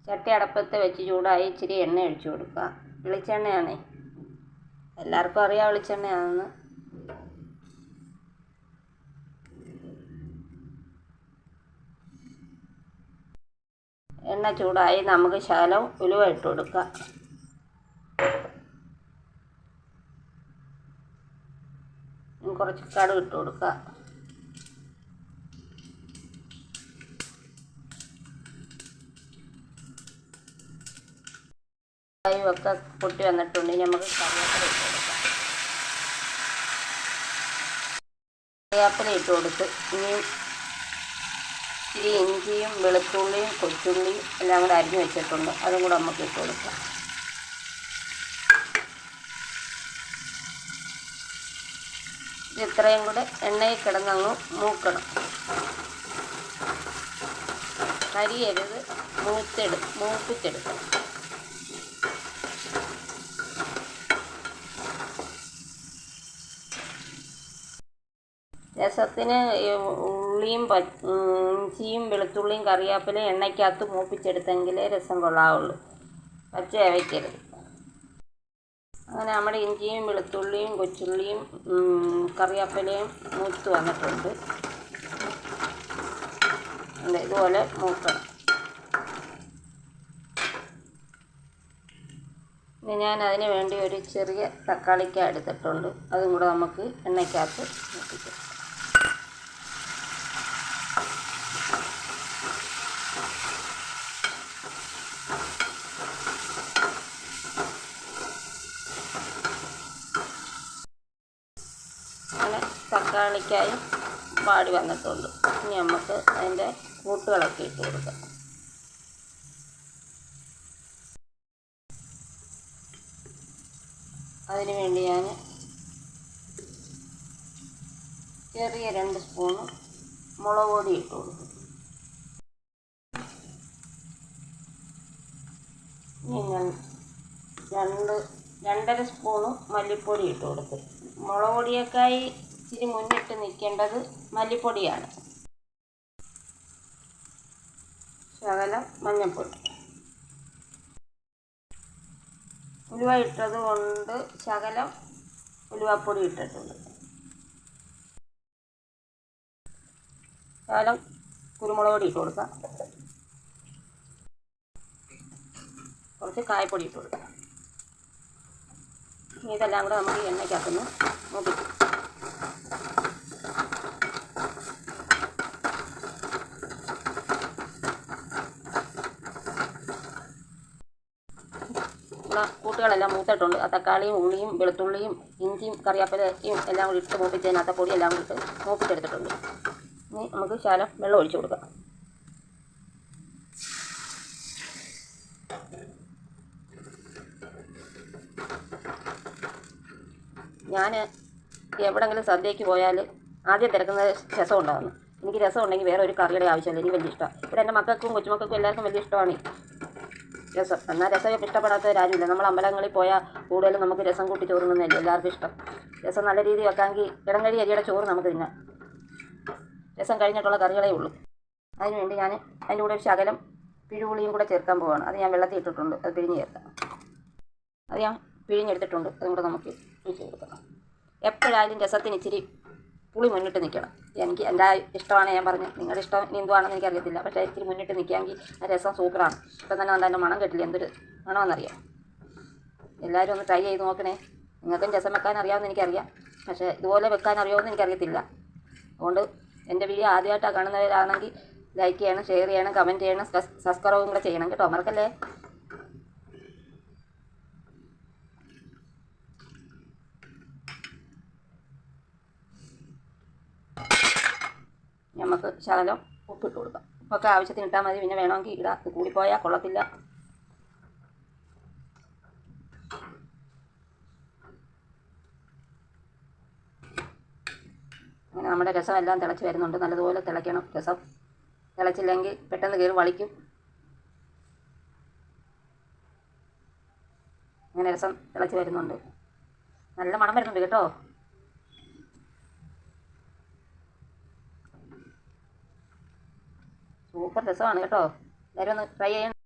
ചട്ടി അടപ്പത്ത് വെച്ച് ചൂടായി ഇച്ചിരി എണ്ണ ഒഴിച്ചു കൊടുക്കുക. വെളിച്ചെണ്ണയാണേ, എല്ലാവർക്കും അറിയാം വെളിച്ചെണ്ണയാണെന്ന്. എണ്ണ ചൂടായി നമുക്ക് ശകലം ഉലുവ ഇട്ട് കൊടുക്കുക. കുറച്ച് കടുക് ഇട്ട് കൊടുക്കുക. ഒക്കെ പൊട്ടി വന്നിട്ടുണ്ടെങ്കിൽ നമുക്ക് കറിവേപ്പില ഇട്ട് കൊടുക്കാം. കറിവേപ്പില ഇട്ട് കൊടുത്ത് ഇനിയും ഇച്ചിരി ഇഞ്ചിയും വെളുത്തുള്ളിയും കൊച്ചുള്ളിയും എല്ലാം കൂടെ അരിഞ്ഞ് വെച്ചിട്ടുണ്ട്, അതും കൂടെ നമുക്ക് ഇട്ട് കൊടുക്കാം. ഇത് ഇത്രയും കൂടെ എണ്ണയിൽ കിടന്നങ്ങ് മൂക്കണം. കരിയരുത്, മൂപ്പിച്ചെടുക്കണം. രസത്തിന് ഉള്ളിയും ഇഞ്ചിയും വെളുത്തുള്ളിയും കറിവേപ്പിലയും എണ്ണയ്ക്കകത്ത് മൂപ്പിച്ചെടുത്തെങ്കിലേ രസം കൊള്ളാവുള്ളൂ, പച്ചയായി വയ്ക്കരുത്. അങ്ങനെ നമ്മുടെ ഇഞ്ചിയും വെളുത്തുള്ളിയും കൊച്ചുള്ളിയും കറിവേപ്പിലയും മൂത്ത് വന്നിട്ടുണ്ട്. ഇതുപോലെ മൂക്കണം. ഇനി ഞാൻ അതിന് വേണ്ടി ഒരു ചെറിയ തക്കാളിക്ക എടുത്തിട്ടുണ്ട്, അതും കൂടെ നമുക്ക് എണ്ണയ്ക്കകത്ത് മൂപ്പിക്കാം. അങ്ങനെ തക്കാളിക്കായും വാടി വന്നിട്ടുണ്ട്. ഇനി നമുക്ക് അതിൻ്റെ കൂട്ടുകളൊക്കെ ഇട്ട് കൊടുക്കാം. അതിന് വേണ്ടി ഞാൻ ചെറിയ 2 സ്പൂണ് മുളക് പൊടി ഇട്ട് കൊടുക്കും. ഇനി ഞാൻ 2.5 സ്പൂണ് മല്ലിപ്പൊടി ഇട്ട് കൊടുക്കും. മുളക് പൊടിയേക്കായി ഇച്ചിരി മുന്നിട്ട് നിൽക്കേണ്ടത് മല്ലിപ്പൊടിയാണ്. ശകലം മഞ്ഞൾപ്പൊടി. ഉലുവ ഇട്ടത് കൊണ്ട് ശകലം ഉലുവപ്പൊടി ഇട്ടിട്ടുണ്ട്. ശകലം കുരുമുളക് പൊടി ഇട്ട് കൊടുക്കാം. കുറച്ച് കായപ്പൊടി ഇട്ട് കൊടുക്കാം. ഇതെല്ലാം കൂടെ നമുക്ക് എണ്ണയ്ക്കകത്തുനിന്ന് മൂപ്പിക്കും. കൂട്ടുകളെല്ലാം മൂത്തിട്ടുണ്ട്. ആ തക്കാളിയും ഉള്ളിയും വെളുത്തുള്ളിയും ഇഞ്ചിയും കറിവേപ്പിലയും എല്ലാം കൂടി ഇട്ട് മൂപ്പിച്ചതിനകത്ത പൊടി എല്ലാം കൂടി ഇട്ട് മൂപ്പിച്ചെടുത്തിട്ടുണ്ട്. ഇനി നമുക്ക് ശകലം വെള്ളം ഒഴിച്ചു കൊടുക്കാം. ഞാൻ എവിടെങ്കിലും സദ്യയ്ക്ക് പോയാൽ ആദ്യം തിരക്കുന്നത് രസം ഉണ്ടാകുന്നു. എനിക്ക് രസം ഉണ്ടെങ്കിൽ വേറെ ഒരു കറിയുടെ ആവശ്യമില്ല, എനിക്ക് വലിയ ഇഷ്ടമാണ്. ഇവിടെ എൻ്റെ മക്കൾക്കും കൊച്ചുമക്കൾക്കും എല്ലാവർക്കും വലിയ ഇഷ്ടമാണ് രസം. എന്നാൽ രസം ഇഷ്ടപ്പെടാത്തവരാരുമില്ല. നമ്മൾ അമ്പലങ്ങളിൽ പോയാൽ കൂടുതലും നമുക്ക് രസം കൂട്ടി ചോറുന്നതല്ലേ എല്ലാവർക്കും ഇഷ്ടം. രസം നല്ല രീതിയിൽ വെക്കാമെങ്കിൽ ഇടങ്ങഴി അരിയുടെ ചോറ് നമുക്ക് തിന്നാം. രസം കഴിഞ്ഞിട്ടുള്ള കറികളേ ഉള്ളൂ. അതിനുവേണ്ടി ഞാൻ അതിൻ്റെ കൂടെ ഒരു ശകലം പിഴുപുളിയും കൂടെ ചേർക്കാൻ പോവുകയാണ്. അത് ഞാൻ വെള്ളത്തിൽ ഇട്ടിട്ടുണ്ട്, അത് പിഴിഞ്ഞ് ചേർക്കാം. അത് ഞാൻ പിഴിഞ്ഞെടുത്തിട്ടുണ്ട്, അതും കൂടെ നമുക്ക് ഒഴിച്ച് കൊടുക്കണം. എപ്പോഴായാലും രസത്തിന് ഇച്ചിരി പുളി മുന്നിട്ട് നിൽക്കണം. എനിക്ക് എൻ്റെ ഇഷ്ടമാണ് ഞാൻ പറഞ്ഞു, നിങ്ങളുടെ ഇഷ്ടം ഇനി എന്തുവാണെന്ന് എനിക്കറിയത്തില്ല. പക്ഷേ ഇച്ചിരി മുന്നിട്ട് നിൽക്കുകയെങ്കിൽ ആ രസം സൂപ്പറാണ്. ഇപ്പം തന്നെ അതിൻ്റെ മണം കേട്ടില്ല, എന്തൊരു മണമെന്നറിയാം. എല്ലാവരും ഒന്ന് ട്രൈ ചെയ്ത് നോക്കണേ. നിങ്ങൾക്കും രസം വെക്കാൻ അറിയാമെന്ന് എനിക്കറിയാം, പക്ഷേ ഇതുപോലെ വെക്കാൻ അറിയാമെന്ന് എനിക്കറിയത്തില്ല. അതുകൊണ്ട് എൻ്റെ വീഡിയോ ആദ്യമായിട്ടാണ് കാണുന്നവരാണെങ്കിൽ ലൈക്ക് ചെയ്യണം, ഷെയർ ചെയ്യണം, കമൻറ്റ് ചെയ്യണം, സബ്സ്ക്രൈബും കൂടെ ചെയ്യണം കേട്ടോ, മറക്കല്ലേ. നമുക്ക് ശകലം ഉപ്പിട്ട് കൊടുക്കാം. ഉപ്പൊക്കെ ആവശ്യത്തിന് ഇട്ടാൽ മതി, പിന്നെ വേണമെങ്കിൽ ഇടാം. കൂടിപ്പോയാൽ കൊള്ളത്തില്ല. അങ്ങനെ നമ്മുടെ രസം എല്ലാം തിളച്ച് വരുന്നുണ്ട്. നല്ലതുപോലെ തിളയ്ക്കണം. രസം തിളച്ചില്ലെങ്കിൽ പെട്ടെന്ന് കയറി വളിക്കും. അങ്ങനെ രസം തിളച്ച് വരുന്നുണ്ട്. നല്ല മണം വരുന്നുണ്ട് കേട്ടോ. സൂപ്പർ രസമാണ് കേട്ടോ. എല്ലാവരും ഒന്ന് ട്രൈ ചെയ്യണം.